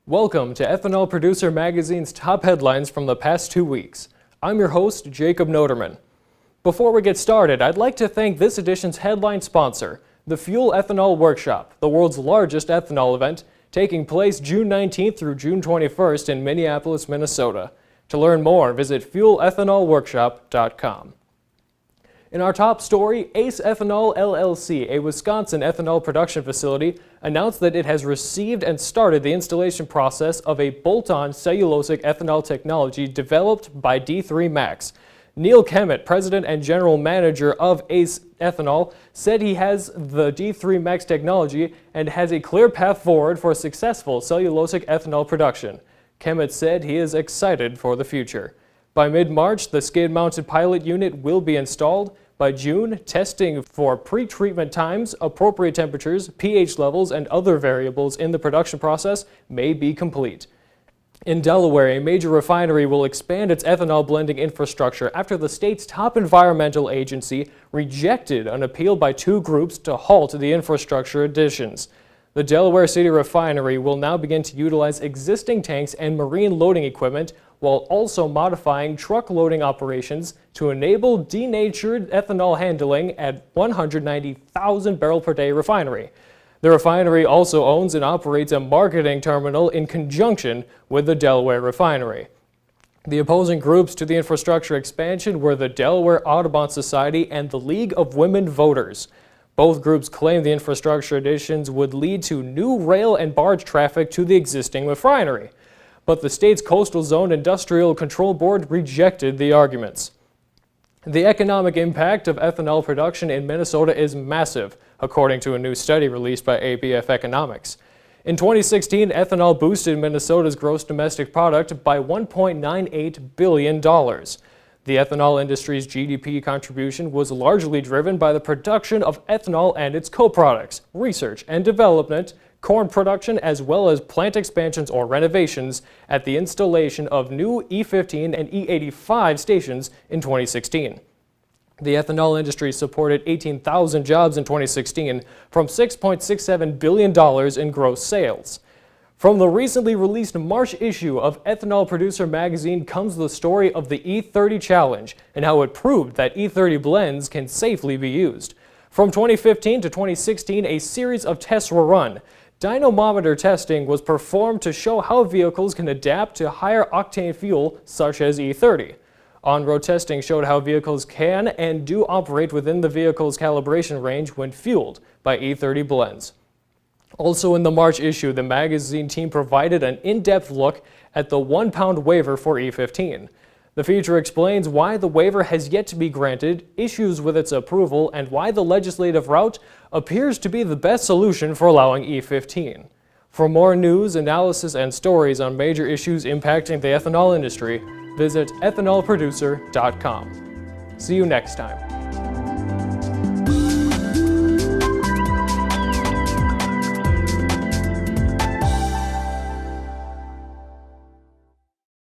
Welcome to Ethanol Producer Magazine's top headlines from the past 2 weeks. I'm your host, Jacob Noterman. Before we get started, I'd like to thank this edition's headline sponsor, the Fuel Ethanol Workshop, the world's largest ethanol event, taking place June 19th through June 21st in Minneapolis, Minnesota. To learn more, visit fuelethanolworkshop.com. In our top story, Ace Ethanol LLC, a Wisconsin ethanol production facility, announced that it has received and started the installation process of a bolt-on cellulosic ethanol technology developed by D3 Max. Neil Kemet, president and general manager of Ace Ethanol, said he has the D3 Max technology and has a clear path forward for successful cellulosic ethanol production. Kemet said he is excited for the future. By mid-March, the skid-mounted pilot unit will be installed. By June, testing for pre-treatment times, appropriate temperatures, pH levels, and other variables in the production process may be complete. In Delaware, a major refinery will expand its ethanol blending infrastructure after the state's top environmental agency rejected an appeal by two groups to halt the infrastructure additions. The Delaware City refinery will now begin to utilize existing tanks and marine loading equipment while also modifying truck loading operations to enable denatured ethanol handling at 190,000 barrel per day refinery. The refinery also owns and operates a marketing terminal in conjunction with the Delaware refinery. The opposing groups to the infrastructure expansion were the Delaware Audubon Society and the League of Women Voters. Both groups claim the infrastructure additions would lead to new rail and barge traffic to the existing refinery. But the state's Coastal Zone Industrial Control Board rejected the arguments. The economic impact of ethanol production in Minnesota is massive, according to a new study released by ABF Economics. In 2016, ethanol boosted Minnesota's gross domestic product by $1.98 billion. The ethanol industry's GDP contribution was largely driven by the production of ethanol and its co-products, research and development, corn production, as well as plant expansions or renovations at the installation of new E15 and E85 stations in 2016. The ethanol industry supported 18,000 jobs in 2016 from $6.67 billion in gross sales. From the recently released March issue of Ethanol Producer Magazine comes the story of the E30 Challenge and how it proved that E30 blends can safely be used. From 2015 to 2016, a series of tests were run. Dynamometer testing was performed to show how vehicles can adapt to higher octane fuel such as E30. On-road testing showed how vehicles can and do operate within the vehicle's calibration range when fueled by E30 blends. Also in the March issue, the magazine team provided an in-depth look at the 1-pound waiver for E15. The feature explains why the waiver has yet to be granted, issues with its approval, and why the legislative route appears to be the best solution for allowing E15. For more news, analysis, and stories on major issues impacting the ethanol industry, visit ethanolproducer.com. See you next time.